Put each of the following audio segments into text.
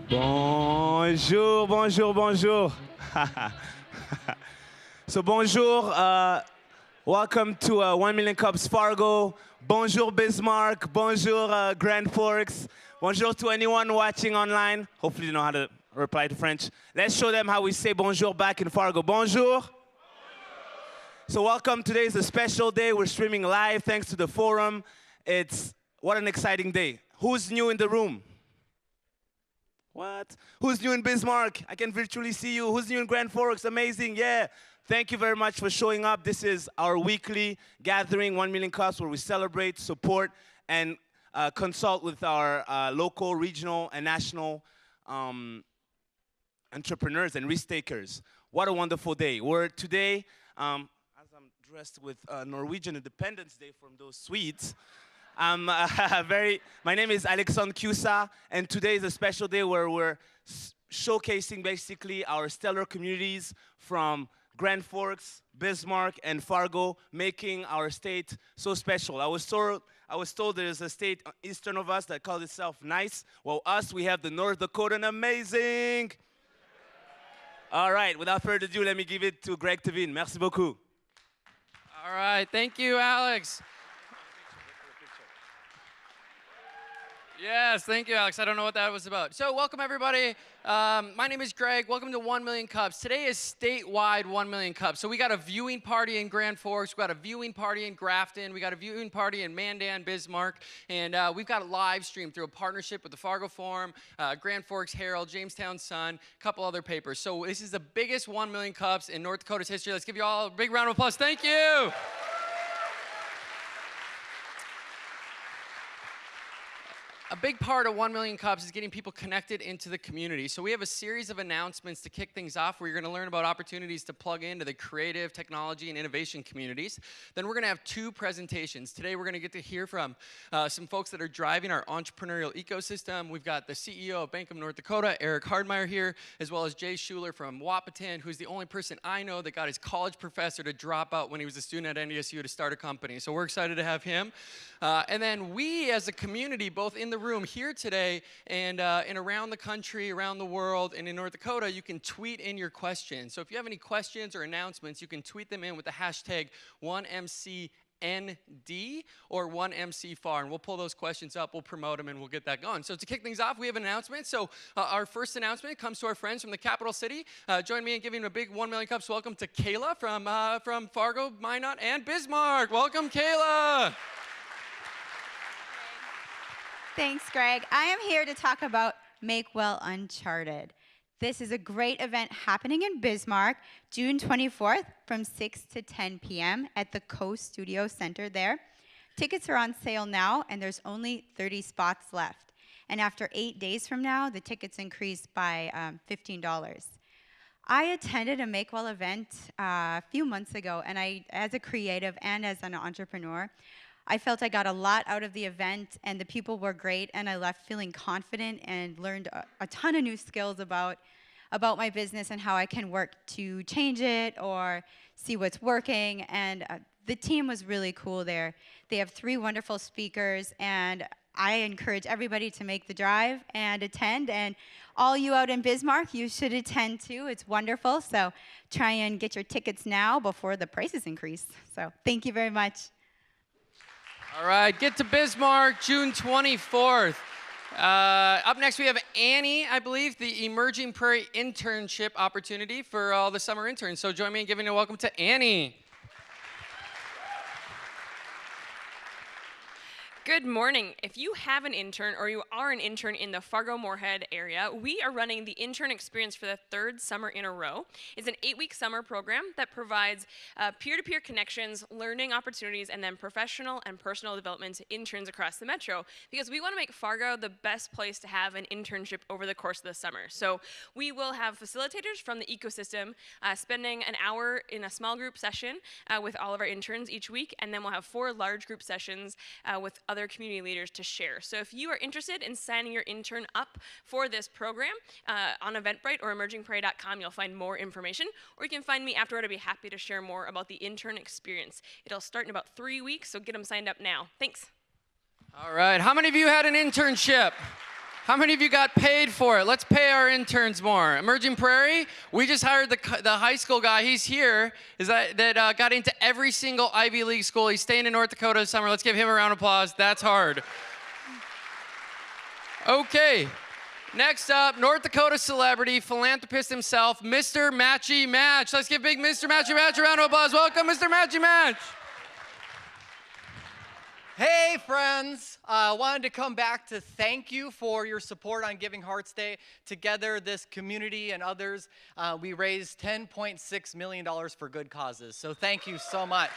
Bonjour, bonjour, bonjour. So bonjour, welcome to 1 Million Cups Fargo. Bonjour Bismarck, bonjour Grand Forks. Bonjour to anyone watching online. Hopefully you know how to reply to French. Let's show them how we say bonjour back in Fargo. Bonjour. So welcome, today is a special day. We're streaming live thanks to the forum. What an exciting day. Who's new in the room? What? Who's new in Bismarck? I can virtually see you. Who's new in Grand Forks? Amazing, yeah. Thank you very much for showing up. This is our weekly gathering, 1 Million Cups, where we celebrate, support, and consult with our local, regional, and national entrepreneurs and risk takers. What a wonderful day. We're today, as I'm dressed with Norwegian Independence Day from those Swedes, my name is Alexandre Cusa, and today is a special day where we're showcasing basically our stellar communities from Grand Forks, Bismarck, and Fargo, making our state so special. I was told there's a state eastern of us that calls itself nice. Well, we have the North Dakota, and amazing. All right, without further ado, let me give it to Greg Tehven. Merci beaucoup. All right, thank you, Alex. Yes, thank you, Alex. I don't know what that was about. So welcome, everybody. My name is Greg. Welcome to 1 Million Cups. Today is statewide 1 Million Cups. So we got a viewing party in Grand Forks. We got a viewing party in Grafton. We got a viewing party in Mandan, Bismarck. And we've got a live stream through a partnership with the Fargo Forum, Grand Forks Herald, Jamestown Sun, a couple other papers. So this is the biggest 1 Million Cups in North Dakota's history. Let's give you all a big round of applause. Thank you. A big part of 1 Million Cups is getting people connected into the community. So we have a series of announcements to kick things off where you're going to learn about opportunities to plug into the creative, technology, and innovation communities. Then we're going to have 2 presentations. Today we're going to get to hear from some folks that are driving our entrepreneurial ecosystem. We've got the CEO of Bank of North Dakota, Eric Hardmeyer, here, as well as Jay Schuler from Wahpeton, who's the only person I know that got his college professor to drop out when he was a student at NDSU to start a company. So we're excited to have him. And then we, as a community, both in the room here today and around the country, around the world, and in North Dakota, you can tweet in your questions. So if you have any questions or announcements, you can tweet them in with the hashtag 1MCND or 1MCFAR, and we'll pull those questions up, we'll promote them, and we'll get that going. So to kick things off, we have an announcement. So our first announcement comes to our friends from the capital city. Join me in giving a big 1 Million Cups welcome to Kayla from Fargo, Minot, and Bismarck. Welcome, Kayla. Thanks, Greg. I am here to talk about Make Well Uncharted. This is a great event happening in Bismarck, June 24th from 6 to 10 p.m. at the Coast Studio Center there. Tickets are on sale now, and there's only 30 spots left. And after 8 days from now, the tickets increase by $15. I attended a Make Well event a few months ago, and as a creative and as an entrepreneur, I felt I got a lot out of the event, and the people were great, and I left feeling confident and learned a ton of new skills about my business and how I can work to change it or see what's working. And the team was really cool there. They have 3 wonderful speakers, and I encourage everybody to make the drive and attend. And all you out in Bismarck, you should attend too. It's wonderful. So try and get your tickets now before the prices increase. So thank you very much. All right, get to Bismarck, June 24th. Up next, we have Annie, I believe, the Emerging Prairie internship opportunity for all the summer interns. So join me in giving a welcome to Annie. Good morning. If you have an intern or you are an intern in the Fargo-Moorhead area, we are running the intern experience for the 3rd summer in a row. It's an 8-week summer program that provides peer-to-peer connections, learning opportunities, and then professional and personal development to interns across the metro, because we want to make Fargo the best place to have an internship over the course of the summer. So we will have facilitators from the ecosystem spending an hour in a small group session with all of our interns each week, and then we'll have 4 large group sessions with other community leaders to share. So if you are interested in signing your intern up for this program, on Eventbrite or emergingprairie.com, you'll find more information, or you can find me afterward. I'd be happy to share more about the intern experience. It'll start in about 3 weeks, so get them signed up now. Thanks. All right, how many of you had an internship? How many of you got paid for it? Let's pay our interns more. Emerging Prairie, we just hired the high school guy. He's here. That got into every single Ivy League school. He's staying in North Dakota this summer. Let's give him a round of applause. That's hard. Okay. Next up, North Dakota celebrity, philanthropist himself, Mr. Matchy Match. Let's give big Mr. Matchy Match a round of applause. Welcome, Mr. Matchy Match. Hey friends, I wanted to come back to thank you for your support on Giving Hearts Day. Together, this community and others, we raised $10.6 million for good causes, so thank you so much.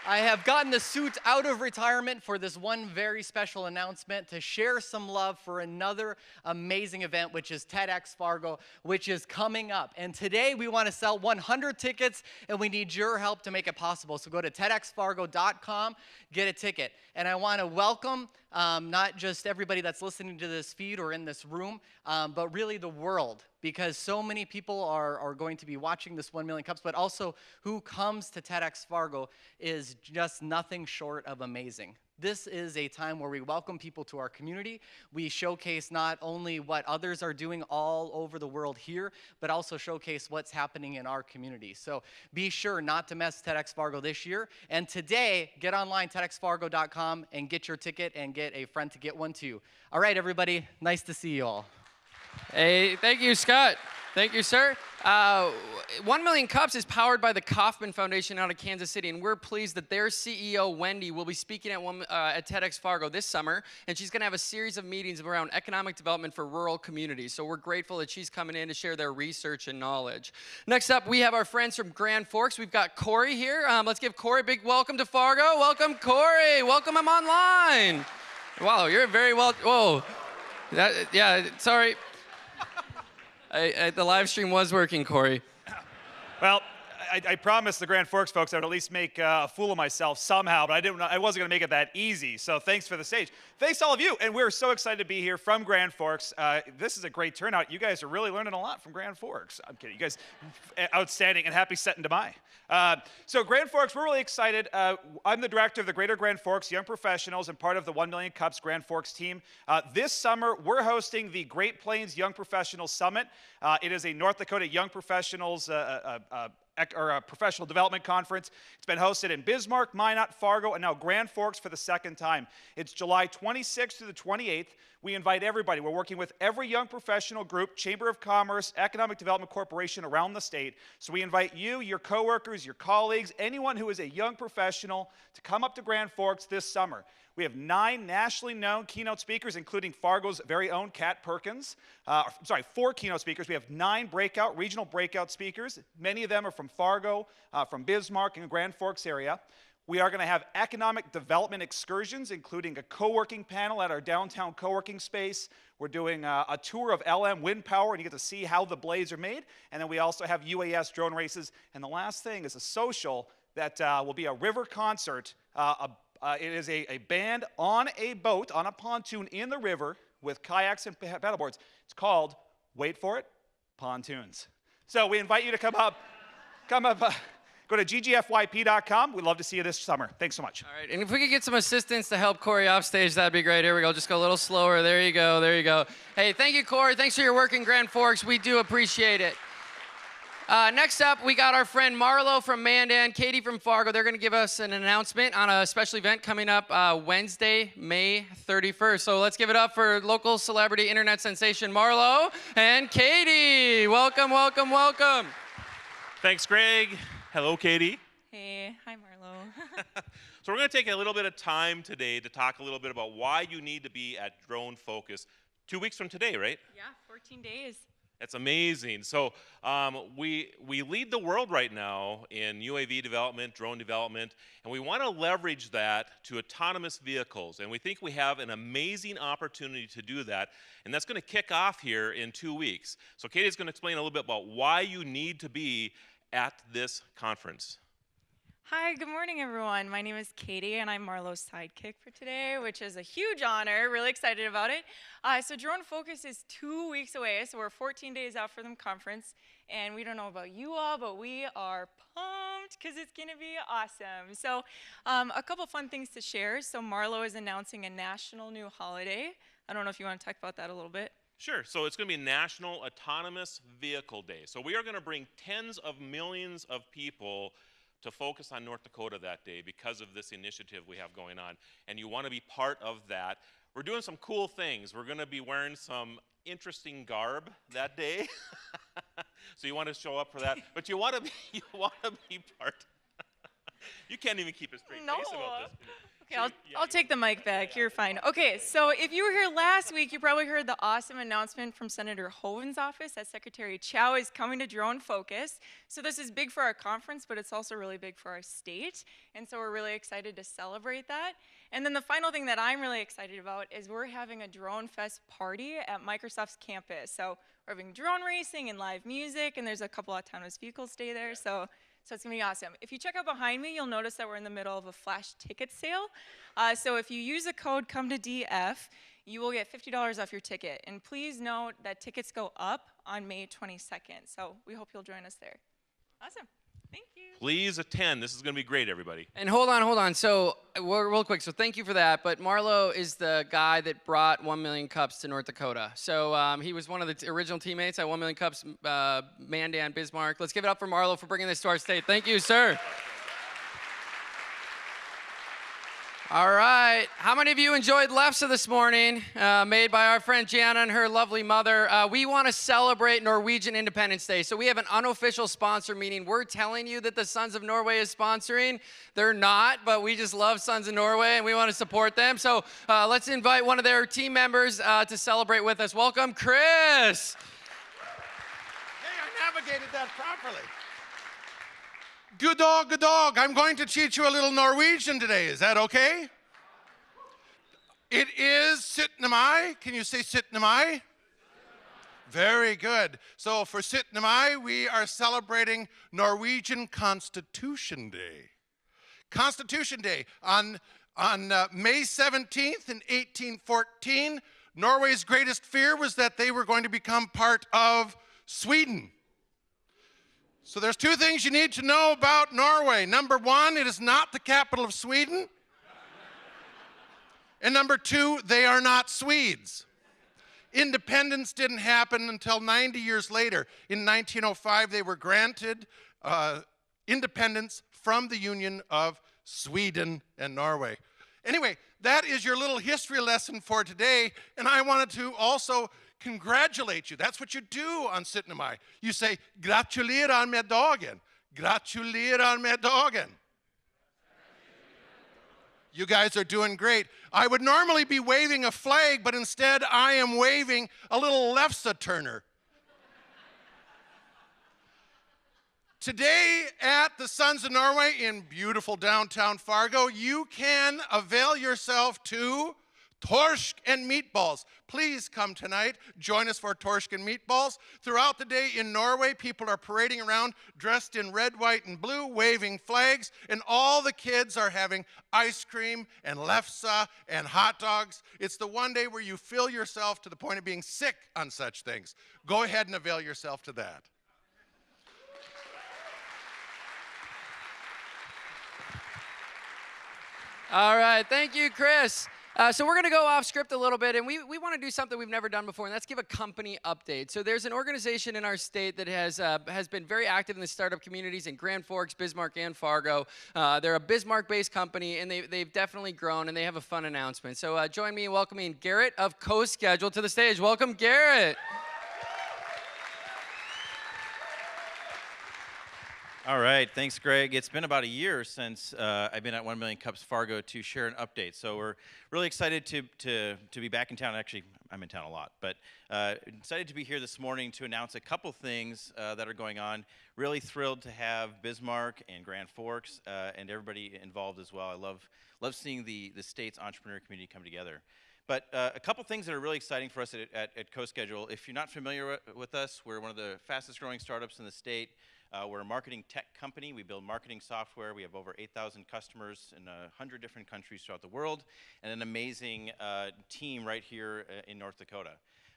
I have gotten the suit out of retirement for this one very special announcement to share some love for another amazing event, which is TEDx Fargo, which is coming up. And today we want to sell 100 tickets, and we need your help to make it possible. So go to TEDxFargo.com, get a ticket. And I want to welcome not just everybody that's listening to this feed or in this room, but really the world, because so many people are going to be watching this 1 Million Cups, but also who comes to TEDx Fargo is just nothing short of amazing. This is a time where we welcome people to our community. We showcase not only what others are doing all over the world here, but also showcase what's happening in our community. So be sure not to miss TEDx Fargo this year. And today, get online, TEDxFargo.com, and get your ticket and get a friend to get one too. All right, everybody, nice to see you all. Hey, thank you, Scott. Thank you, sir. 1 Million Cups is powered by the Kauffman Foundation out of Kansas City, and we're pleased that their CEO, Wendy, will be speaking at TEDx Fargo this summer, and she's going to have a series of meetings around economic development for rural communities. So we're grateful that she's coming in to share their research and knowledge. Next up, we have our friends from Grand Forks. We've got Corey here. Let's give Corey a big welcome to Fargo. Welcome, Corey. Welcome him online. Wow, you're very well. Whoa. Yeah, sorry. The live stream was working, Corey. Well, I promised the Grand Forks folks I would at least make a fool of myself somehow, but I wasn't going to make it that easy. So thanks for the stage. Thanks to all of you. And we're so excited to be here from Grand Forks. This is a great turnout. You guys are really learning a lot from Grand Forks. I'm kidding. You guys, outstanding and happy setting to buy. So Grand Forks, we're really excited. I'm the director of the Greater Grand Forks Young Professionals and part of the 1 Million Cups Grand Forks team. This summer, we're hosting the Great Plains Young Professionals Summit. It is a North Dakota Young Professionals or a professional development conference. It's been hosted in Bismarck, Minot, Fargo, and now Grand Forks for the second time. It's July 26th through the 28th. We invite everybody. We're working with every young professional group, Chamber of Commerce, Economic Development Corporation around the state. So we invite you, your coworkers, your colleagues, anyone who is a young professional to come up to Grand Forks this summer. We have 9 nationally known keynote speakers, including Fargo's very own Kat Perkins. 4 keynote speakers. We have 9 regional breakout speakers. Many of them are from Fargo, from Bismarck, and the Grand Forks area. We are going to have economic development excursions, including a co-working panel at our downtown co-working space. We're doing a tour of LM wind power, and you get to see how the blades are made. And then we also have UAS drone races. And the last thing is a social that will be a river concert. It is a band on a boat, on a pontoon in the river with kayaks and paddleboards. It's called, wait for it, Pontoons. So we invite you to come up, go to ggfyp.com. We'd love to see you this summer. Thanks so much. All right, and if we could get some assistance to help Corey off stage, that'd be great. Here we go. Just go a little slower. There you go. There you go. Hey, thank you, Corey. Thanks for your work in Grand Forks. We do appreciate it. Next up, we got our friend Marlo from Mandan, Katie from Fargo. They're going to give us an announcement on a special event coming up Wednesday, May 31st. So let's give it up for local celebrity internet sensation Marlo and Katie. Welcome, welcome, welcome. Thanks, Greg. Hello, Katie. Hey, hi, Marlo. So we're going to take a little bit of time today to talk a little bit about why you need to be at Drone Focus 2 weeks from today, right? Yeah, 14 days. That's amazing. So we lead the world right now in UAV development, drone development, and we want to leverage that to autonomous vehicles. And we think we have an amazing opportunity to do that. And that's going to kick off here in 2 weeks. So Katie's going to explain a little bit about why you need to be at this conference. Hi, good morning, everyone. My name is Katie, and I'm Marlo's sidekick for today, which is a huge honor. Really excited about it. So Drone Focus is 2 weeks away, so we're 14 days out from the conference. And we don't know about you all, but we are pumped because it's going to be awesome. So a couple fun things to share. So Marlo is announcing a national new holiday. I don't know if you want to talk about that a little bit. Sure. So it's going to be National Autonomous Vehicle Day. So we are going to bring tens of millions of people to focus on North Dakota that day because of this initiative we have going on. And you want to be part of that. We're doing some cool things. We're going to be wearing some interesting garb that day. So you want to show up for that. But you want to be part. You can't even keep a straight face about this. Okay, I'll take the mic back. You're fine. Okay, so if you were here last week, you probably heard the awesome announcement from Senator Hoeven's office that Secretary Chow is coming to Drone Focus. So this is big for our conference, but it's also really big for our state. And so we're really excited to celebrate that. And then the final thing that I'm really excited about is we're having a Drone Fest party at Microsoft's campus. So we're having drone racing and live music, and there's a couple autonomous vehicles stay there. So it's going to be awesome. If you check out behind me, you'll notice that we're in the middle of a flash ticket sale. So if you use the code COME to DF, you will get $50 off your ticket. And please note that tickets go up on May 22nd. So we hope you'll join us there. Awesome. Thank you. Please attend. This is going to be great, everybody. And hold on. So, real quick, so thank you for that. But Marlo is the guy that brought 1 million cups to North Dakota. So he was one of the original teammates at 1 million cups, Mandan, Bismarck. Let's give it up for Marlo for bringing this to our state. Thank you, sir. All right. How many of you enjoyed Lefse this morning, made by our friend Gianna and her lovely mother? We want to celebrate Norwegian Independence Day. So we have an unofficial sponsor, meaning we're telling you that the Sons of Norway is sponsoring. They're not, but we just love Sons of Norway, and we want to support them. So let's invite one of their team members to celebrate with us. Welcome, Chris. Hey, I navigated that properly. Good dog, good dog. I'm going to teach you a little Norwegian today. Is that okay? It is 17. Mai. Can you say 17. Mai? Very good. So for 17. Mai, we are celebrating Norwegian Constitution Day. Constitution Day. On May 17th in 1814, Norway's greatest fear was that they were going to become part of Sweden. So there's two things you need to know about Norway. Number one, it is not the capital of Sweden. And number two, they are not Swedes. Independence didn't happen until 90 years later. In 1905, they were granted independence from the Union of Sweden and Norway. Anyway, that is your little history lesson for today. And I wanted to also congratulate you. That's what you do on 17. Mai. You say, gratulerar med dagen. Gratulerar med dagen. You guys are doing great. I would normally be waving a flag, but instead I am waving a little Lefse turner. Today at the Sons of Norway in beautiful downtown Fargo, you can avail yourself to Torsk and meatballs. Please come tonight. Join us for Torsk and meatballs. Throughout the day in Norway, people are parading around dressed in red, white, and blue, waving flags, and all the kids are having ice cream and lefse and hot dogs. It's the one day where you fill yourself to the point of being sick on such things. Go ahead and avail yourself to that. All right. Thank you, Chris. So we're going to go off script a little bit, and we want to do something we've never done before, and that's give a company update. So there's an organization in our state that has been very active in the startup communities in Grand Forks, Bismarck, and Fargo. They're a Bismarck-based company, and they've definitely grown, and they have a fun announcement. So join me in welcoming Garrett of CoSchedule to the stage. Welcome, Garrett. All right, thanks, Greg. It's been about a year since I've been at 1 Million Cups Fargo to share an update. So we're really excited to be back in town. Actually, I'm in town a lot, but excited to be here this morning to announce a couple things that are going on. Really thrilled to have Bismarck and Grand Forks and everybody involved as well. I love seeing the state's entrepreneur community come together. But a couple things that are really exciting for us at CoSchedule. If you're not familiar with us, we're one of the fastest growing startups in the state. We're a marketing tech company. We build marketing software. We have over 8,000 customers in 100 different countries throughout the world, and an amazing team right here in North Dakota.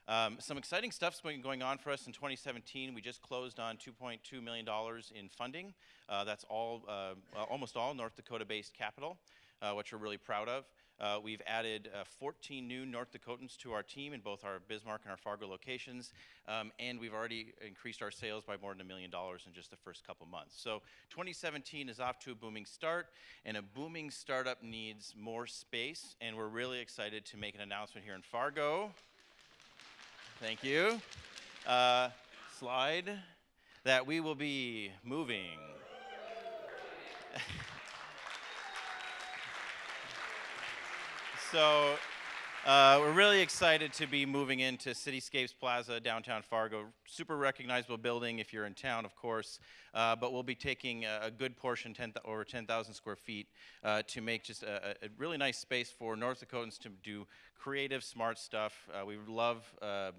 Some exciting stuff's been going on for us in 2017. We just closed on $2.2 million in funding. That's all, almost all North Dakota-based capital, which we're really proud of. We've added 14 new North Dakotans to our team in both our Bismarck and our Fargo locations, and we've already increased our sales by more than $1 million in just the first couple months. So 2017 is off to a booming start, and a booming startup needs more space, and we're really excited to make an announcement here in Fargo. Thank you. Slide. That we will be moving. So we're really excited to be moving into Cityscapes Plaza, downtown Fargo. Super recognizable building if you're in town, of course. But we'll be taking a good portion, over 10,000 square feet, to make just a really nice space for North Dakotans to do creative, smart stuff. We love, I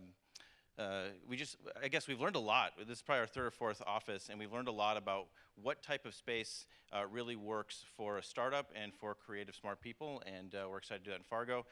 guess we've learned a lot. This is probably our third or fourth office, and we've learned a lot about what type of space really works for a startup and for creative, smart people, and we're excited to do that in Fargo.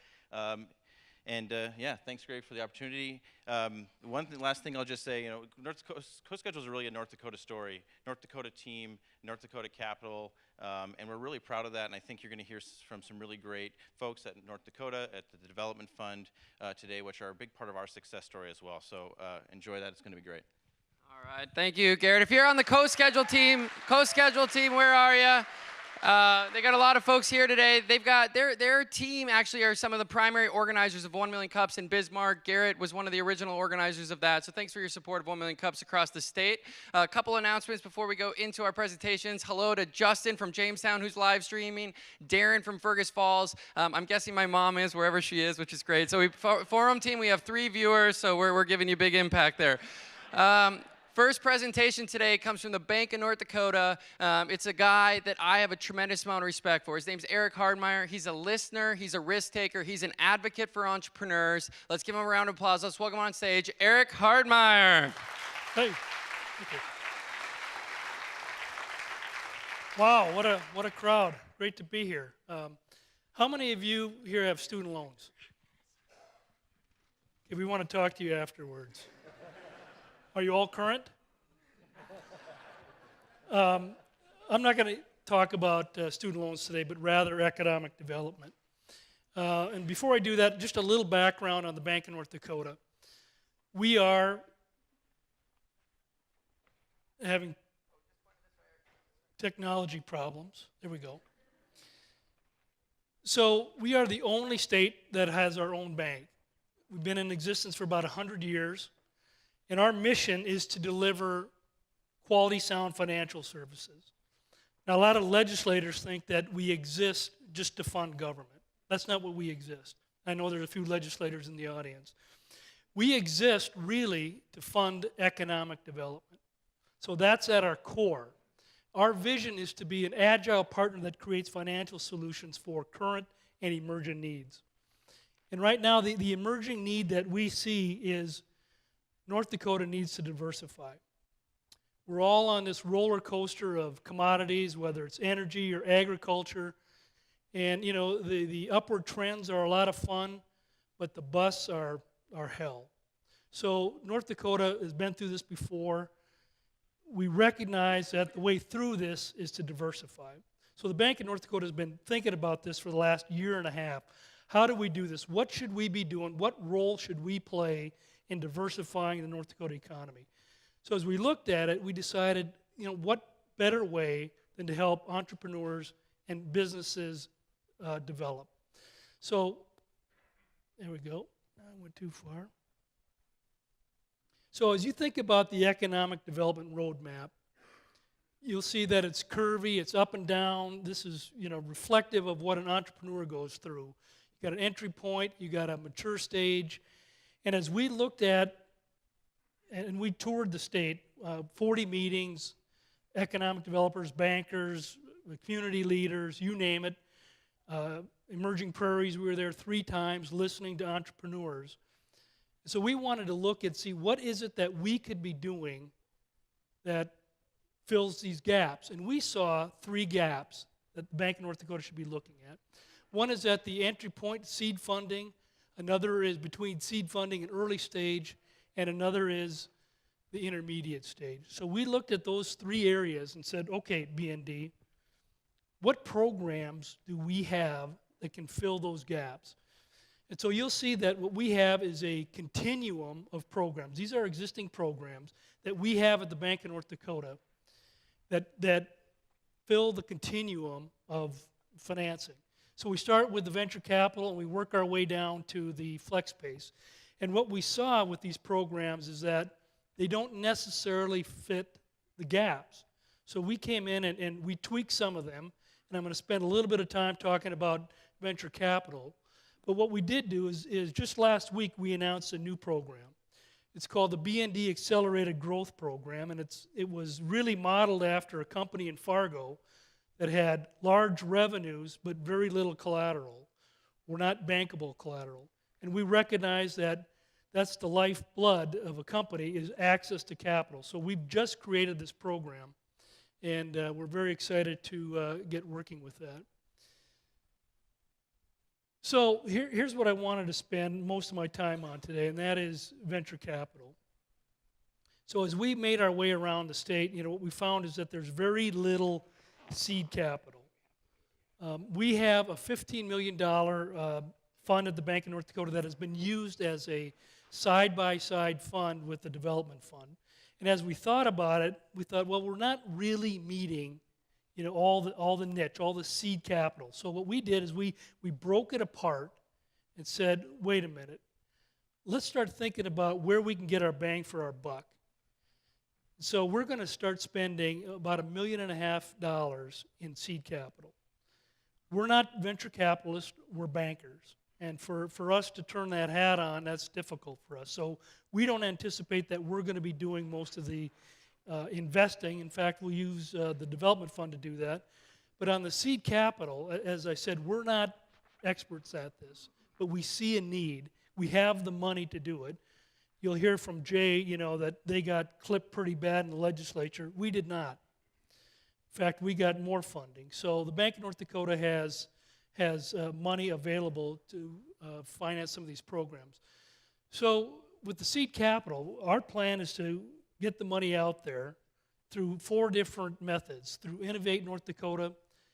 Yeah, thanks, Greg, for the opportunity. Last thing I'll just say, North Dakota Co-Schedule is really a North Dakota story, North Dakota team, North Dakota capital, and we're really proud of that, and I think you're going to hear from some really great folks at North Dakota, at the Development Fund today, which are a big part of our success story as well. So enjoy that. It's going to be great. All right, thank you, Garrett. If you're on the co-schedule team, where are you? They got a lot of folks here today. They've got their team actually are some of the primary organizers of 1 Million Cups in Bismarck. Garrett was one of the original organizers of that. So thanks for your support of 1 Million Cups across the state. A couple announcements before we go into our presentations. Hello to Justin from Jamestown, who's live streaming. Darren from Fergus Falls. I'm guessing my mom is wherever she is, which is great. So forum team, we have 3 viewers, so we're giving you big impact there. First presentation today comes from the Bank of North Dakota. It's a guy that I have a tremendous amount of respect for. His name's Eric Hardmeyer. He's a listener. He's a risk taker. He's an advocate for entrepreneurs. Let's give him a round of applause. Let's welcome on stage Eric Hardmeyer. Hey. Thank you. Wow, what a crowd. Great to be here. How many of you here have student loans? If we want to talk to you afterwards. Are you all current? I'm not going to talk about student loans today, but rather economic development. And before I do that, just a little background on the Bank of North Dakota. We are having technology problems. There we go. So we are the only state that has our own bank. We've been in existence for about 100 years. And our mission is to deliver quality, sound financial services. Now, a lot of legislators think that we exist just to fund government. That's not what we exist. I know there's a few legislators in the audience. We exist really to fund economic development. So that's at our core. Our vision is to be an agile partner that creates financial solutions for current and emerging needs. And right now, the emerging need that we see is North Dakota needs to diversify. We're all on this roller coaster of commodities, whether it's energy or agriculture. And, the upward trends are a lot of fun, but the busts are hell. So North Dakota has been through this before. We recognize that the way through this is to diversify. So the Bank of North Dakota has been thinking about this for the last year and a half. How do we do this? What should we be doing? What role should we play in diversifying the North Dakota economy? So as we looked at it, we decided, what better way than to help entrepreneurs and businesses develop. So there we go. I went too far. So as you think about the economic development roadmap, you'll see that it's curvy, it's up and down. This is, reflective of what an entrepreneur goes through. You got an entry point, you got a mature stage. And as we looked at, and we toured the state, 40 meetings, economic developers, bankers, community leaders, you name it, emerging prairies, we were there 3 times listening to entrepreneurs. So we wanted to look and see what is it that we could be doing that fills these gaps. And we saw 3 gaps that the Bank of North Dakota should be looking at. One is at the entry point, seed funding. another is between seed funding and early stage, and another is the intermediate stage. So we looked at those 3 areas and said, okay, BND, what programs do we have that can fill those gaps? And so you'll see that what we have is a continuum of programs. These are existing programs that we have at the Bank of North Dakota that fill the continuum of financing. So we start with the venture capital and we work our way down to the flex space. And what we saw with these programs is that they don't necessarily fit the gaps. So we came in and we tweaked some of them, and I'm going to spend a little bit of time talking about venture capital. But what we did do is just last week we announced a new program. It's called the BND Accelerated Growth Program, and it was really modeled after a company in Fargo that had large revenues but very little collateral, or not bankable collateral. And we recognize that that's the lifeblood of a company, is access to capital. So we've just created this program, and we're very excited to get working with that. So here's what I wanted to spend most of my time on today, and that is venture capital. So as we made our way around the state, what we found is that there's very little seed capital. We have a $15 million fund at the Bank of North Dakota that has been used as a side-by-side fund with the development fund. And as we thought about it, we thought, well, we're not really meeting all the niche, all the seed capital. So what we did is we broke it apart and said, wait a minute, let's start thinking about where we can get our bang for our buck. So we're going to start spending about $1.5 million in seed capital. We're not venture capitalists, we're bankers. And for us to turn that hat on, that's difficult for us. So we don't anticipate that we're going to be doing most of the investing. In fact, we'll use the development fund to do that. But on the seed capital, as I said, we're not experts at this, but we see a need. We have the money to do it. You'll hear from Jay, that they got clipped pretty bad in the legislature. We did not. In fact, we got more funding. So the Bank of North Dakota has money available to finance some of these programs. So with the seed capital, our plan is to get the money out there through 4 different methods, through Innovate North Dakota,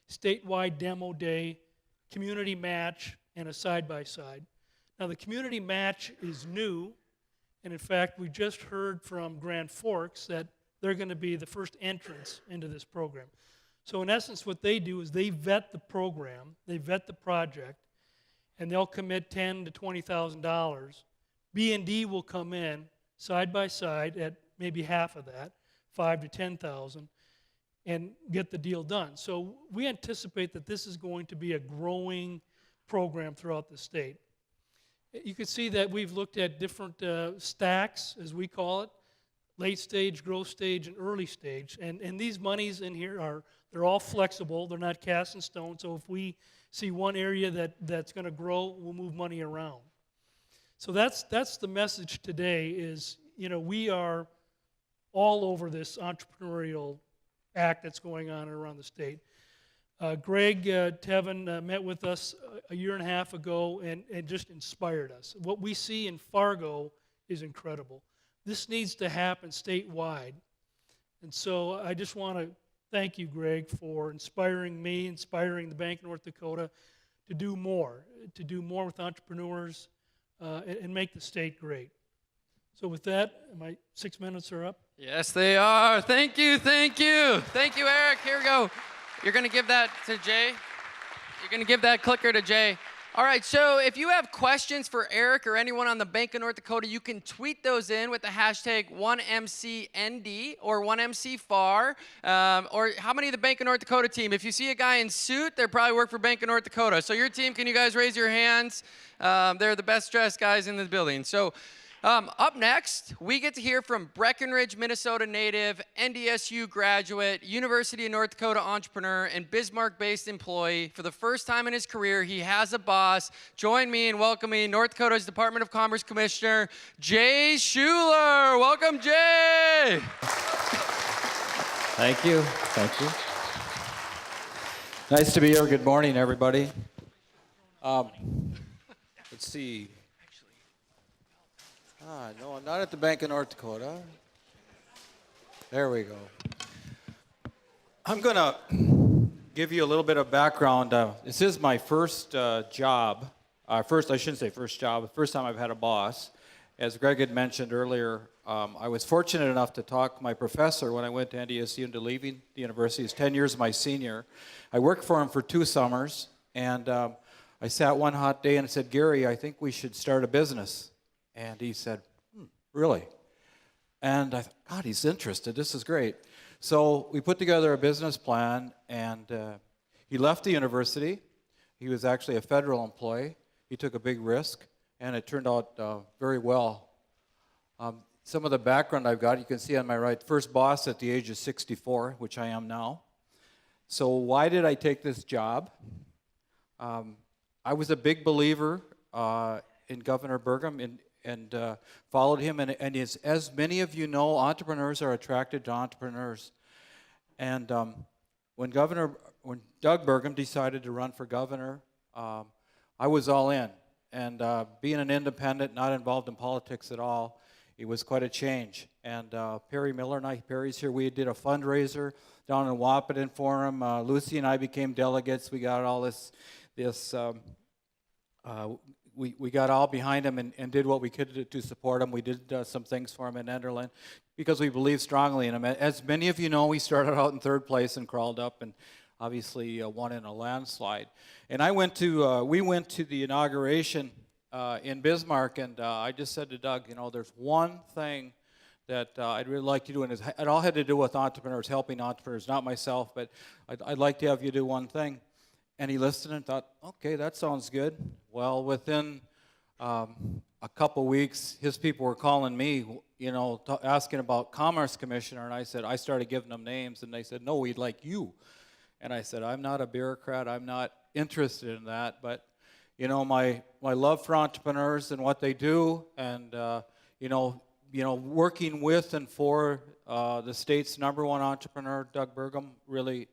statewide demo day, community match, and a side-by-side. Now the community match is new, and in fact we just heard from Grand Forks that they're going to be the first entrants into this program. So in essence what they do is they vet the program, they vet the project, and they'll commit $10,000 to $20,000. B&D will come in side by side at maybe half of that, $5,000 to $10,000, and get the deal done. So we anticipate that this is going to be a growing program throughout the state. You can see that we've looked at different stacks, as we call it, late stage, growth stage, and early stage. And these monies in here they're all flexible. They're not cast in stone. So if we see one area that's going to grow, we'll move money around. So that's the message today is, we are all over this entrepreneurial act that's going on around the state. Greg Tehven met with us a year and a half ago and just inspired us. What we see in Fargo is incredible. This needs to happen statewide. And so I just want to thank you, Greg, for inspiring me, inspiring the Bank of North Dakota to do more with entrepreneurs and make the state great. So with that, my 6 minutes are up. Yes, they are. Thank you, thank you. Thank you, Eric. Here we go. You're going to give that to Jay. You're going to give that clicker to Jay. All right, so if you have questions for Eric or anyone on the Bank of North Dakota, you can tweet those in with the hashtag 1MCND or 1MCFAR. Or how many of the Bank of North Dakota team? If you see a guy in suit, they probably work for Bank of North Dakota. So your team, can you guys raise your hands? They're the best dressed guys in the building. So up next, we get to hear from Breckenridge, Minnesota native, NDSU graduate, University of North Dakota entrepreneur, and Bismarck-based employee. For the first time in his career, he has a boss. Join me in welcoming North Dakota's Department of Commerce Commissioner, Jay Schuler. Welcome, Jay. Thank you. Thank you. Nice to be here. Good morning, everybody. Let's see. No, not at the Bank of North Dakota. There we go. I'm going to give you a little bit of background. This is my first job. I shouldn't say first job, the first time I've had a boss. As Greg had mentioned earlier, I was fortunate enough to talk to my professor when I went to NDSU and to leaving the university. He was 10 years my senior. I worked for him for 2 summers, and I sat one hot day and I said, Gary, I think we should start a business. And he said, really? And I thought, God, he's interested. This is great. So we put together a business plan, and he left the university. He was actually a federal employee. He took a big risk, and it turned out very well. Some of the background I've got, you can see on my right, first boss at the age of 64, which I am now. So why did I take this job? I was a big believer in Governor Burgum and followed him. And as many of you know, entrepreneurs are attracted to entrepreneurs. And when Doug Burgum decided to run for governor, I was all in. And being an independent, not involved in politics at all, it was quite a change. And Perry Miller and I, Perry's here, we did a fundraiser down in Wahpeton for him. Lucy and I became delegates. We got all we got all behind him and did what we could to support him. We did some things for him in Enderlin because we believe strongly in him. As many of you know, we started out in 3rd place and crawled up and obviously won in a landslide. And we went to the inauguration in Bismarck, and I just said to Doug, there's one thing that I'd really like you to do, and it all had to do with entrepreneurs, helping entrepreneurs, not myself, but I'd like to have you do one thing. And he listened and thought, okay, that sounds good. Well, within a couple weeks, his people were calling me, asking about Commerce Commissioner, and I started giving them names, and they said, no, we'd like you. And I said, I'm not a bureaucrat, I'm not interested in that, but, my love for entrepreneurs and what they do, and, working with and for the state's #1 entrepreneur, Doug Burgum, really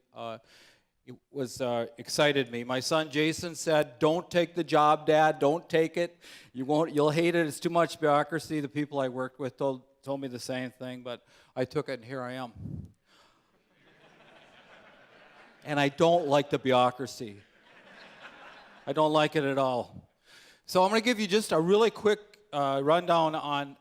excited me. My son Jason said, don't take the job, Dad, don't take it. You'll hate it, it's too much bureaucracy. The people I worked with told me the same thing, but I took it and here I am. And I don't like the bureaucracy. I don't like it at all. So I'm going to give you just a really quick rundown on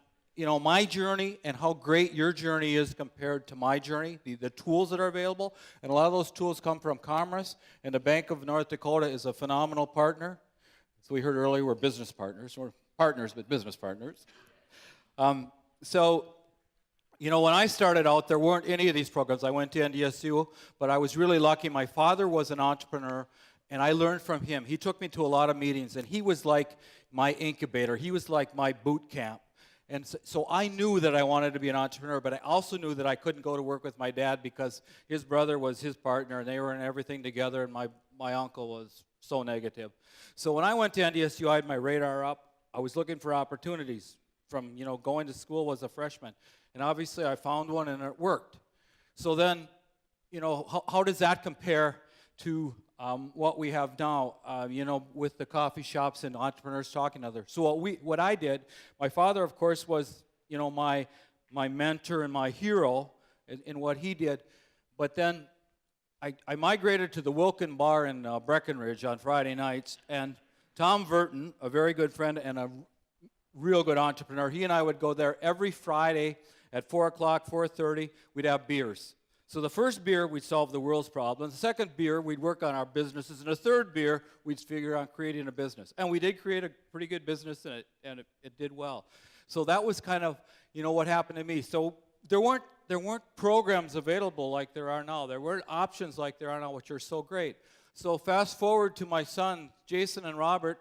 my journey and how great your journey is compared to my journey, the tools that are available. And a lot of those tools come from Commerce, and the Bank of North Dakota is a phenomenal partner. So we heard earlier we're business partners. We're partners, but business partners. When I started out, there weren't any of these programs. I went to NDSU, but I was really lucky. My father was an entrepreneur, and I learned from him. He took me to a lot of meetings, and he was like my incubator. He was like my boot camp. And so I knew that I wanted to be an entrepreneur, but I also knew that I couldn't go to work with my dad because his brother was his partner, and they were in everything together, and my uncle was so negative. So when I went to NDSU, I had my radar up. I was looking for opportunities from, going to school as a freshman. And obviously I found one, and it worked. So then, how does that compare to what we have now, with the coffee shops and entrepreneurs talking to others? So what I did, my father, of course, was, my mentor and my hero in what he did. But then I migrated to the Wilkin Bar in Breckenridge on Friday nights, and Tom Verton, a very good friend and a real good entrepreneur, he and I would go there every Friday at 4 o'clock, 4:30, we'd have beers. So the first beer, we'd solve the world's problems. The second beer, we'd work on our businesses. And the third beer, we'd figure out creating a business. And we did create a pretty good business, and it did well. So that was kind of, what happened to me. So there weren't programs available like there are now. There weren't options like there are now, which are so great. So fast forward to my son, Jason and Robert.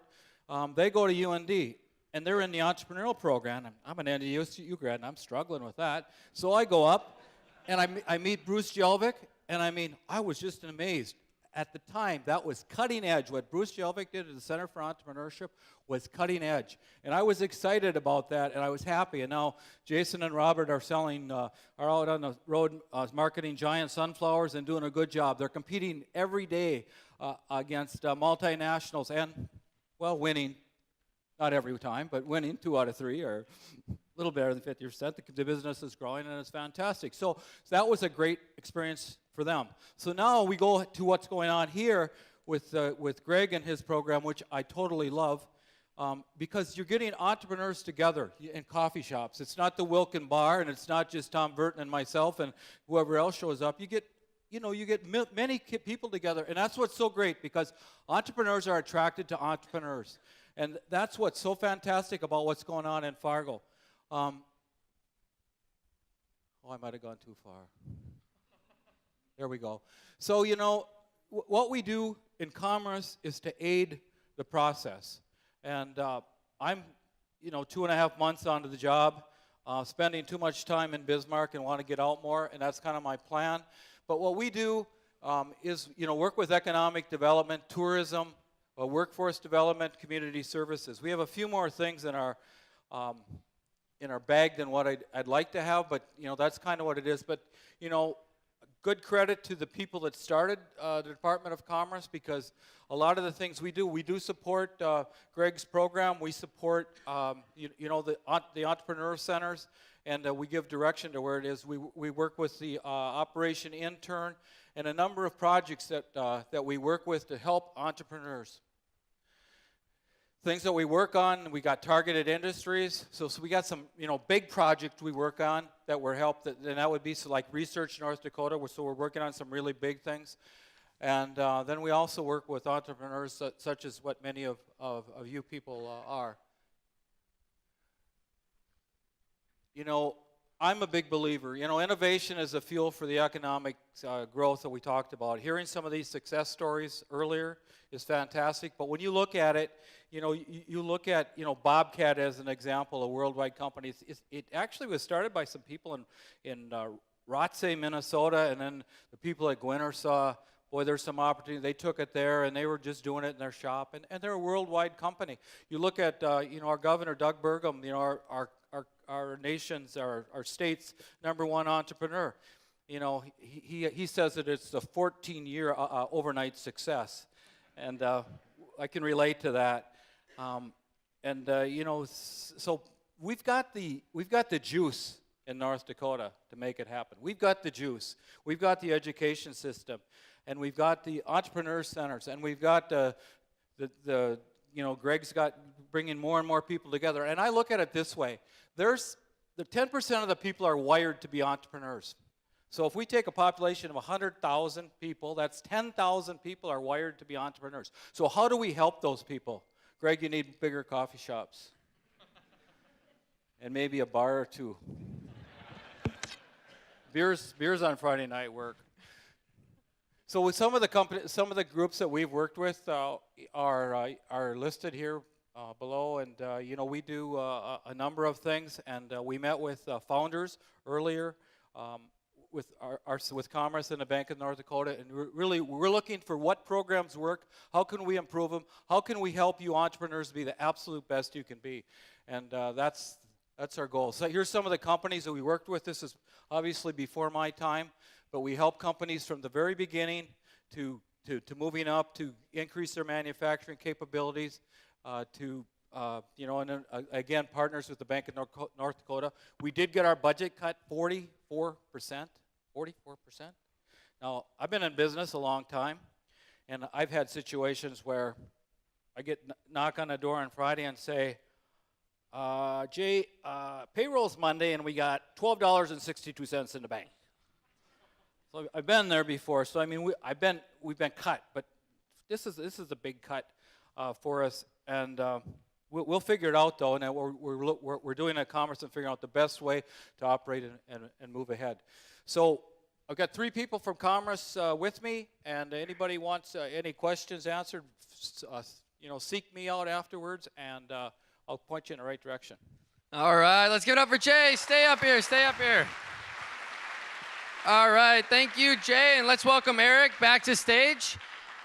They go to UND. And they're in the entrepreneurial program. I'm an NDSU grad, and I'm struggling with that. So I go up, and I meet Bruce Jelvik, and I was just amazed. At the time, that was cutting edge. What Bruce Jelvik did at the Center for Entrepreneurship was cutting edge. And I was excited about that, and I was happy. And now Jason and Robert are out on the road marketing giant sunflowers and doing a good job. They're competing every day against multinationals and, winning. not every time, but winning 2 out of 3 or a little better than 50%. The business is growing and it's fantastic. So that was a great experience for them. So now we go to what's going on here with Greg and his program, which I totally love, because you're getting entrepreneurs together in coffee shops. It's not the Wilkin Bar, and it's not just Tom Burton and myself and whoever else shows up. You get many people together, and that's what's so great, because entrepreneurs are attracted to entrepreneurs. And that's what's so fantastic about what's going on in Fargo. I might have gone too far. There we go. So, what we do in Commerce is to aid the process. And I'm, 2.5 months onto the job, spending too much time in Bismarck and want to get out more, and that's kind of my plan. But what we do is, work with economic development, tourism, workforce development, community services. We have a few more things in our bag than what I'd like to have, but that's kind of what it is. But good credit to the people that started the Department of Commerce, because a lot of the things we do support Greg's program. We support the entrepreneur centers, and we give direction to where it is. We work with the Operation Intern and a number of projects that we work with to help entrepreneurs. Things that we work on, we got targeted industries. So we got some, big projects we work on that were helped, and that would be like Research North Dakota, so we're working on some really big things. And then we also work with entrepreneurs such as what many of you people are. I'm a big believer. Innovation is a fuel for the economic growth that we talked about. Hearing some of these success stories earlier is fantastic, but when you look at it, you look at, Bobcat as an example, a worldwide company. It actually was started by some people in Rothsay, Minnesota, and then the people at Gwinner saw, boy, there's some opportunity. They took it there, and they were just doing it in their shop, and they're a worldwide company. You look at, our governor, Doug Burgum, our nation's, our state's #1 entrepreneur. He says that it's a 14-year overnight success, and I can relate to that. So we've got the juice in North Dakota to make it happen. We've got the juice. We've got the education system, and we've got the entrepreneur centers, and we've got Greg's got bringing more and more people together. And I look at it this way: there's the 10% of the people are wired to be entrepreneurs. So if we take a population of 100,000 people, that's 10,000 people are wired to be entrepreneurs. So how do we help those people? Greg, you need bigger coffee shops. And maybe a bar or two. Beers on Friday night work. So with some of the groups that we've worked with are listed here below, and we do a number of things, and we met with founders earlier with Commerce and the Bank of North Dakota, and we're looking for what programs work, how can we improve them, how can we help you entrepreneurs be the absolute best you can be, and that's our goal. So here's some of the companies that we worked with. This is obviously before my time, but we help companies from the very beginning to moving up, to increase their manufacturing capabilities, and then, again, partners with the Bank of North Dakota. We did get our budget cut 44%. Now, I've been in business a long time, and I've had situations where I get knock on the door on Friday and say, Jay, payroll's Monday, and we got $12.62 in the bank. So I've been there before. So I mean, we've been cut, but this is a big cut for us, and we'll figure it out though. And we're doing a Commerce and figuring out the best way to operate and move ahead. So I've got 3 people from Commerce with me, and anybody wants any questions answered, seek me out afterwards, and I'll point you in the right direction. All right, let's give it up for Jay. Stay up here, stay up here. All right, thank you, Jay, and let's welcome Eric back to stage.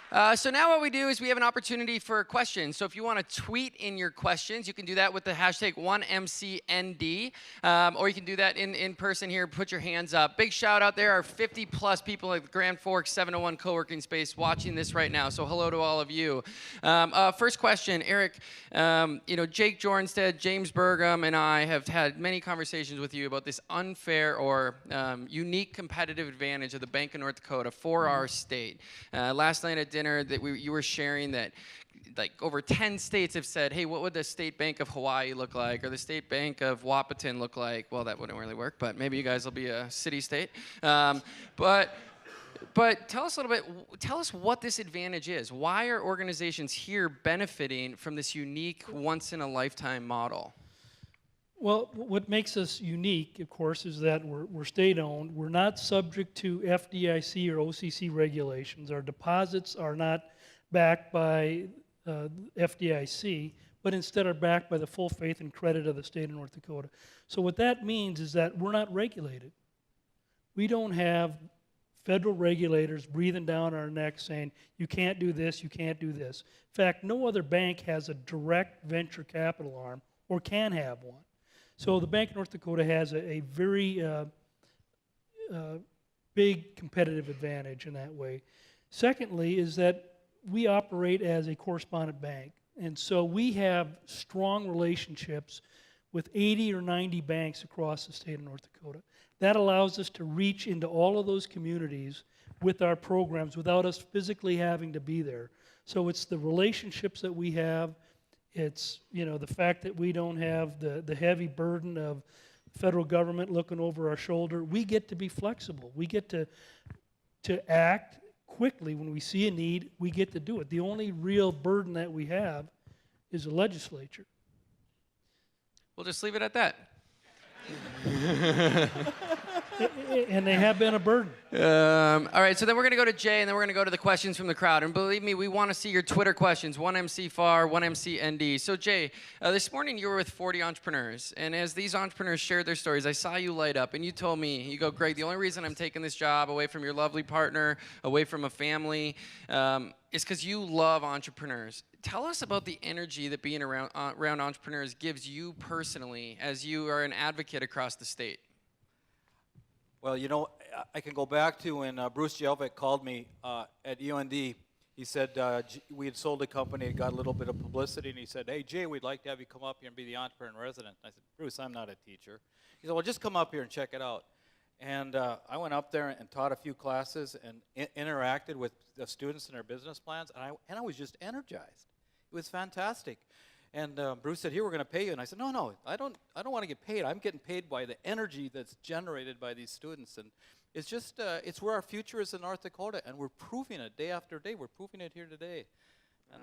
So now what we do is we have an opportunity for questions. So if you want to tweet in your questions, you can do that with the hashtag 1MCND, or you can do that in person here. Put your hands up. Big shout out. There are 50 plus people at the Grand Forks 701 co-working space watching this right now. So hello to all of you. First question, Eric. Jake Jornstead, James Burgum, and I have had many conversations with you about this unfair or unique competitive advantage of the Bank of North Dakota for our state. Last night at dinner that you were sharing that like over 10 states have said, hey, what would the State Bank of Hawaii look like, or the State Bank of Wahpeton look like? Well, that wouldn't really work, but maybe you guys will be a city-state. But tell us a little bit, tell us what this advantage is. Why are organizations here benefiting from this unique once-in-a-lifetime model? Well, what makes us unique, of course, is that we're state-owned. We're not subject to FDIC or OCC regulations. Our deposits are not backed by FDIC, but instead are backed by the full faith and credit of the state of North Dakota. So what that means is that we're not regulated. We don't have federal regulators breathing down our neck saying, you can't do this, you can't do this. In fact, no other bank has a direct venture capital arm or can have one. So the Bank of North Dakota has a very big competitive advantage in that way. Secondly is that we operate as a correspondent bank. And so we have strong relationships with 80 or 90 banks across the state of North Dakota. That allows us to reach into all of those communities with our programs without us physically having to be there. So it's the relationships that we have. It's, the fact that we don't have the heavy burden of federal government looking over our shoulder. We get to be flexible. We get to act quickly when we see a need. We get to do it. The only real burden that we have is the legislature. We'll just leave it at that. And they have been a burden. All right, so then we're going to go to Jay, and then we're going to go to the questions from the crowd. And believe me, we want to see your Twitter questions, 1MCFAR, 1MCND. So Jay, this morning you were with 40 entrepreneurs, and as these entrepreneurs shared their stories, I saw you light up, and you told me, you go, Greg, the only reason I'm taking this job away from your lovely partner, away from a family, is because you love entrepreneurs. Tell us about the energy that being around entrepreneurs gives you personally as you are an advocate across the state. Well, I can go back to when Bruce Jelvik called me at UND. He said we had sold a company and got a little bit of publicity, and he said, hey, Jay, we'd like to have you come up here and be the entrepreneur in resident. I said, Bruce, I'm not a teacher. He said, well, just come up here and check it out. And I went up there and taught a few classes and interacted with the students and their business plans, and I was just energized. It was fantastic. And Bruce said, here, we're going to pay you. And I said, no, I don't want to get paid. I'm getting paid by the energy that's generated by these students. And it's just, it's where our future is in North Dakota, and we're proving it day after day. We're proving it here today. And,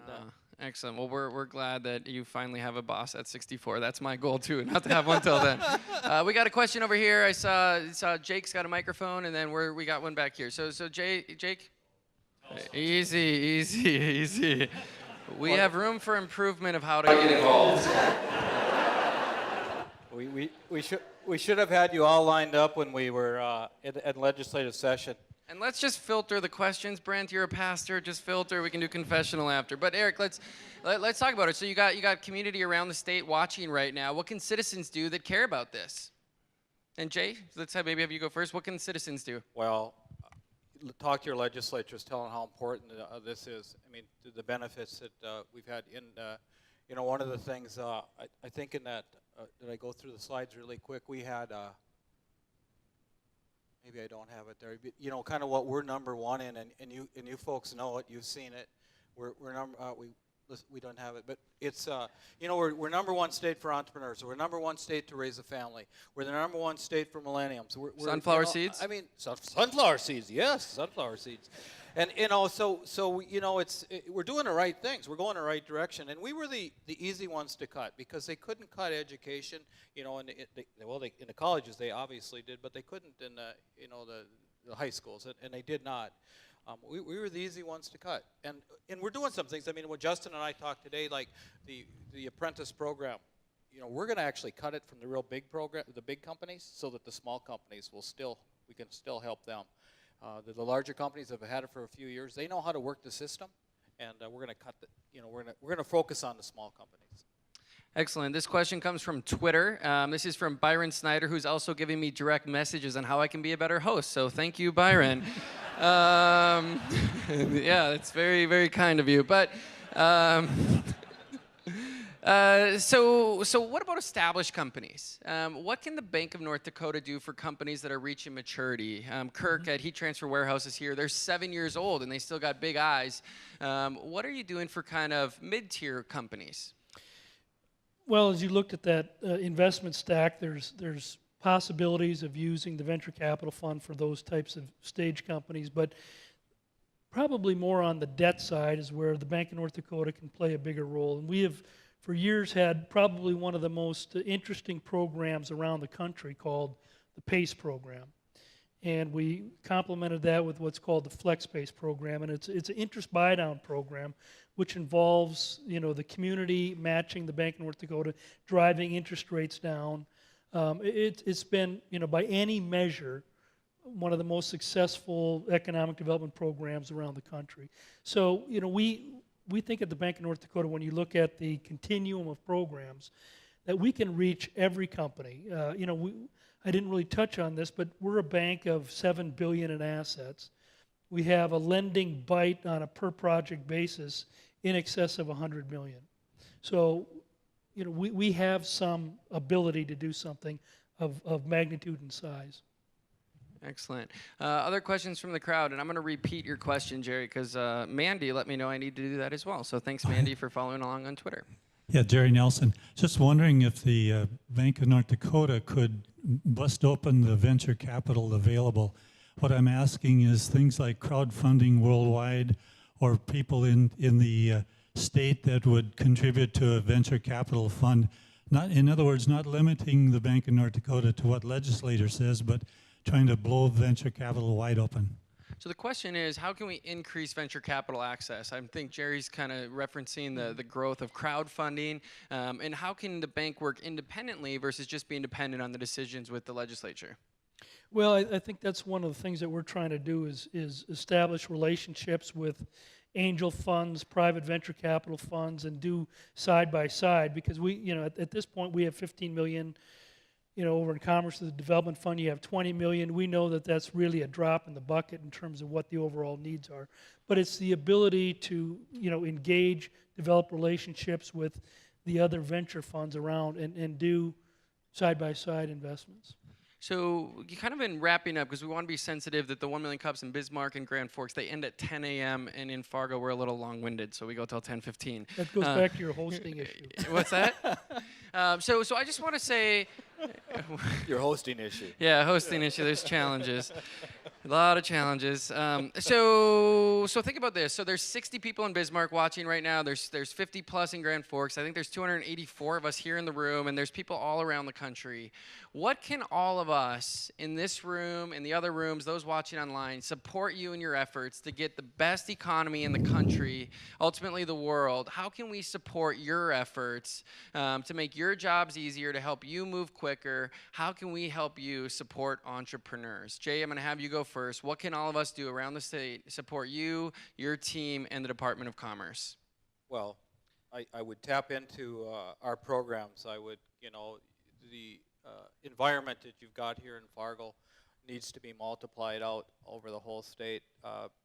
excellent. Well, we're glad that you finally have a boss at 64. That's my goal, too, not to have one till then. We got a question over here. I saw Jake's got a microphone, and then we got one back here. So Jake? Easy. We have room for improvement of how to get involved. We should have had you all lined up when we were at legislative session. And let's just filter the questions. Brent, you're a pastor. Just filter. We can do confessional after. But Eric, let's talk about it. So you got community around the state watching right now. What can citizens do that care about this? And Jay, maybe have you go first. What can citizens do? Well, talk to your legislatures, tell them how important this is. I mean, the benefits that we've had in, one of the things, I think in that, did I go through the slides really quick? We had, maybe I don't have it there, but, kind of what we're number one in, and you folks know it, you've seen it. We don't have it, but it's, we're number one state for entrepreneurs. We're number one state to raise a family. We're the number one state for millenniums. Sunflower seeds? I mean, sunflower seeds, yes, sunflower seeds. And, we're doing the right things. We're going the right direction. And we were the easy ones to cut because they couldn't cut education, in the colleges they obviously did, but they couldn't in the high schools, and they did not. We were the easy ones to cut, and we're doing some things. I mean, when Justin and I talked today, like the apprentice program, we're going to actually cut it from the real big program, the big companies, so that the small companies we can still help them. The larger companies have had it for a few years. They know how to work the system, and we're going to cut the, we're going to focus on the small companies. Excellent. This question comes from Twitter. This is from Byron Snyder, who's also giving me direct messages on how I can be a better host. So thank you, Byron. Yeah, it's very, very kind of you. But so what about established companies? What can the Bank of North Dakota do for companies that are reaching maturity? Kirk at Heat Transfer Warehouse is here. They're 7 years old and they still got big eyes. What are you doing for kind of mid-tier companies? Well, as you looked at that investment stack, there's possibilities of using the venture capital fund for those types of stage companies, but probably more on the debt side is where the Bank of North Dakota can play a bigger role. And we have, for years, had probably one of the most interesting programs around the country called the PACE program. And we complemented that with what's called the Flex PACE program, and it's an interest buy-down program, which involves, the community matching the Bank of North Dakota, driving interest rates down. It's been, by any measure, one of the most successful economic development programs around the country. So, we think at the Bank of North Dakota, when you look at the continuum of programs, that we can reach every company. I didn't really touch on this, but we're a bank of $7 billion in assets. We have a lending bite on a per project basis in excess of $100 million. So, we have some ability to do something of magnitude and size. Excellent. Other questions from the crowd, and I'm going to repeat your question, Jerry, because Mandy let me know I need to do that as well. So thanks, Mandy, for following along on Twitter. Yeah, Jerry Nelson. Just wondering if the Bank of North Dakota could bust open the venture capital available. What I'm asking is things like crowdfunding worldwide, or people in the state that would contribute to a venture capital fund. Not, in other words, not limiting the Bank of North Dakota to what legislator says, but trying to blow venture capital wide open. So the question is, how can we increase venture capital access? I think Jerry's kind of referencing the growth of crowdfunding, and how can the bank work independently versus just being dependent on the decisions with the legislature? Well, I think that's one of the things that we're trying to do is establish relationships with angel funds, private venture capital funds, and do side by side, because we, at this point we have 15 million. Over in Commerce, the Development Fund, you have 20 million. We know that that's really a drop in the bucket in terms of what the overall needs are. But it's the ability to, engage, develop relationships with the other venture funds around and do side-by-side investments. So you kind of been wrapping up, because we want to be sensitive that the 1 million cups in Bismarck and Grand Forks, they end at 10 a.m. and in Fargo we're a little long-winded, so we go till 10:15. That goes back to your hosting issue. What's that? So I just want to say... Your hosting issue. Yeah, hosting issue. There's challenges. A lot of challenges. So think about this. So there's 60 people in Bismarck watching right now. There's 50 plus in Grand Forks. I think there's 284 of us here in the room, and there's people all around the country. What can all of us in this room, in the other rooms, those watching online, support you in your efforts to get the best economy in the country, ultimately the world? How can we support your efforts to make your jobs easier, to help you move quicker? How can we help you support entrepreneurs? Jay, I'm going to have you go first. What can all of us do around the state support you, your team, and the Department of Commerce? Well, I would tap into our programs. I would, the environment that you've got here in Fargo needs to be multiplied out over the whole state,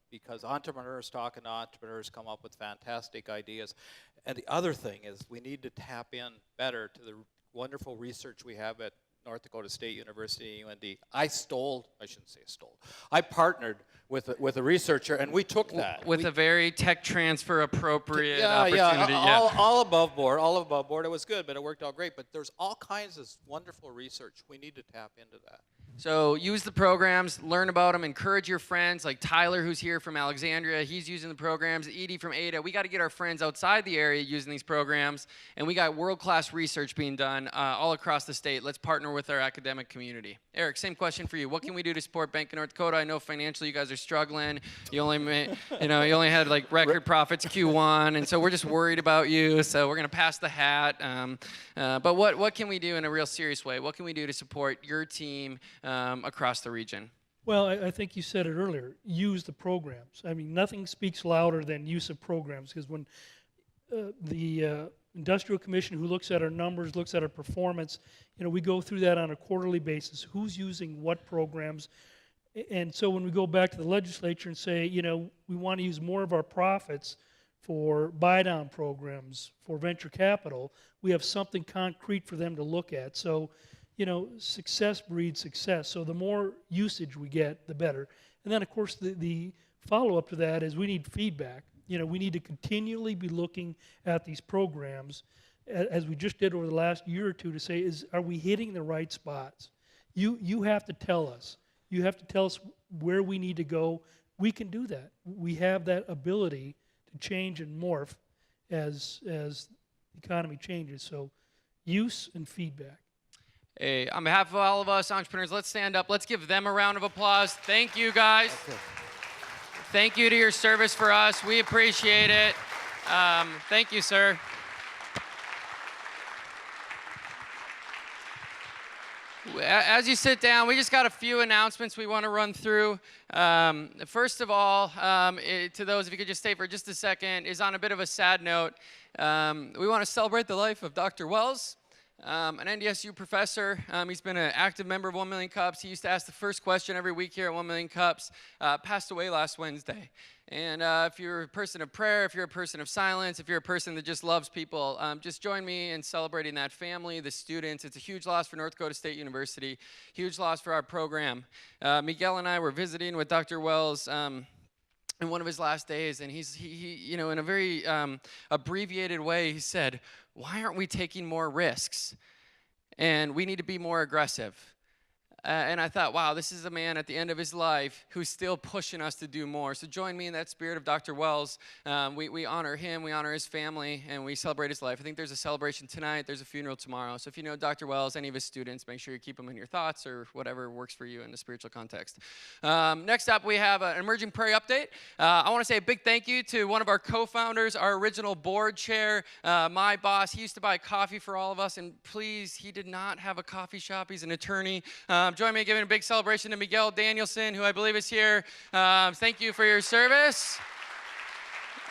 because entrepreneurs talking to entrepreneurs come up with fantastic ideas. And the other thing is we need to tap in better to the wonderful research we have at North Dakota State University, UND. I partnered with a researcher, and we took that. With a very tech transfer appropriate opportunity. All above board. It was good, but it worked out great. But there's all kinds of wonderful research. We need to tap into that. So use the programs, learn about them, encourage your friends like Tyler, who's here from Alexandria. He's using the programs. Edie from Ada. We got to get our friends outside the area using these programs. And we got world-class research being done all across the state. Let's partner with our academic community. Eric, same question for you. What can we do to support Bank of North Dakota? I know financially you guys are struggling. You only, you only had like record profits Q1, and so we're just worried about you. So we're gonna pass the hat. But what can we do in a real serious way? What can we do to support your team across the region? Well, I think you said it earlier. Use the programs. I mean, nothing speaks louder than use of programs, because when the Industrial Commission, who looks at our numbers, looks at our performance, we go through that on a quarterly basis. Who's using what programs? And so when we go back to the legislature and say, we want to use more of our profits for buy-down programs, for venture capital, we have something concrete for them to look at. So, success breeds success. So the more usage we get, the better. And then, of course, the follow-up to that is we need feedback. We need to continually be looking at these programs, as we just did over the last year or two, to say, are we hitting the right spots? You have to tell us. You have to tell us where we need to go. We can do that. We have that ability to change and morph as the economy changes. So use and feedback. Hey, on behalf of all of us entrepreneurs, let's stand up. Let's give them a round of applause. Thank you, guys. Thank you to your service for us. We appreciate it. Thank you, sir. As you sit down, we just got a few announcements we want to run through. First of all, to those, if you could just stay for just a second, is on a bit of a sad note. We want to celebrate the life of Dr. Wells, an NDSU professor. He's been an active member of 1 Million Cups. He used to ask the first question every week here at 1 Million Cups. Passed away last Wednesday. And if you're a person of prayer, if you're a person of silence, if you're a person that just loves people, just join me in celebrating that family, the students. It's a huge loss for North Dakota State University, huge loss for our program. Miguel and I were visiting with Dr. Wells in one of his last days, and he in a very abbreviated way, he said, "Why aren't we taking more risks? And we need to be more aggressive." And I thought, wow, this is a man at the end of his life who's still pushing us to do more. So join me in that spirit of Dr. Wells. We honor him, we honor his family, and we celebrate his life. I think there's a celebration tonight, there's a funeral tomorrow. So if you know Dr. Wells, any of his students, make sure you keep him in your thoughts or whatever works for you in the spiritual context. Next up, we have an Emerging Prairie update. I want to say a big thank you to one of our co-founders, our original board chair, my boss. He used to buy coffee for all of us, and please, he did not have a coffee shop. He's an attorney. Join me in giving a big celebration to Miguel Danielson, who I believe is here. Thank you for your service.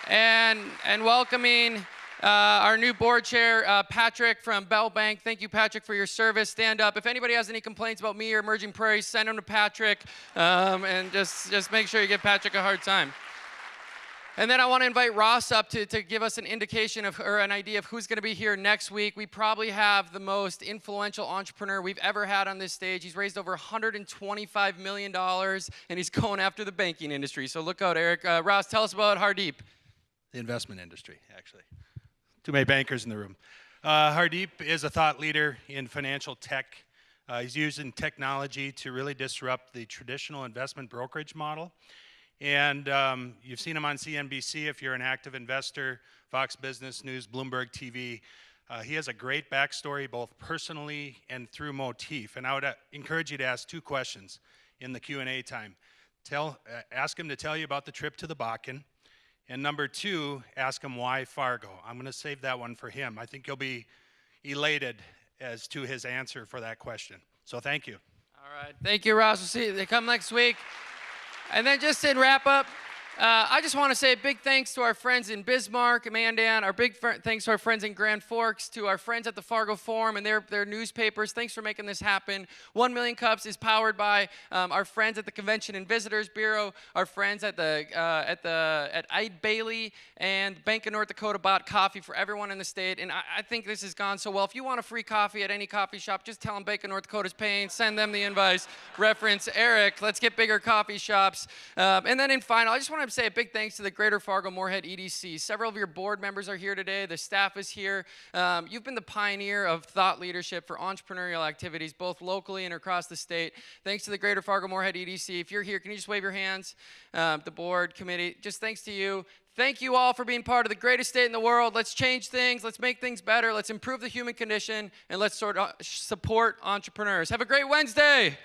And welcoming our new board chair, Patrick from Bell Bank. Thank you, Patrick, for your service. Stand up. If anybody has any complaints about me or Emerging Prairie, send them to Patrick. And just make sure you give Patrick a hard time. And then I want to invite Ross up to give us an indication of, or an idea of who's going to be here next week. We probably have the most influential entrepreneur we've ever had on this stage. He's raised over $125 million, and he's going after the banking industry. So look out, Eric. Ross, tell us about Hardeep. The investment industry, actually. Too many bankers in the room. Hardeep is a thought leader in financial tech. He's using technology to really disrupt the traditional investment brokerage model. And you've seen him on CNBC if you're an active investor, Fox Business News, Bloomberg TV. He has a great backstory, both personally and through Motif. And I would encourage you to ask 2 questions in the Q&A time. Ask him to tell you about the trip to the Bakken. And number 2, ask him why Fargo. I'm going to save that one for him. I think you'll be elated as to his answer for that question. So thank you. All right. Thank you, Ross. We'll see you. They come next week. And then just in wrap up, I just want to say a big thanks to our friends in Bismarck, Mandan, our big thanks to our friends in Grand Forks, to our friends at the Fargo Forum and their newspapers. Thanks for making this happen. 1 Million Cups is powered by our friends at the Convention and Visitors Bureau, our friends at Eide Bailey, and Bank of North Dakota bought coffee for everyone in the state. And I think this has gone so well. If you want a free coffee at any coffee shop, just tell them Bank of North Dakota's paying. Send them the invoice. Reference Eric. Let's get bigger coffee shops. And then in final, I just want to say a big thanks to the Greater Fargo-Moorhead EDC. Several of your board members are here today. The staff is here. You've been the pioneer of thought leadership for entrepreneurial activities, both locally and across the state. Thanks to the Greater Fargo-Moorhead EDC. If you're here, can you just wave your hands? The board, committee, just thanks to you. Thank you all for being part of the greatest state in the world. Let's change things. Let's make things better. Let's improve the human condition, and let's support entrepreneurs. Have a great Wednesday.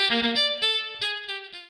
Thank you.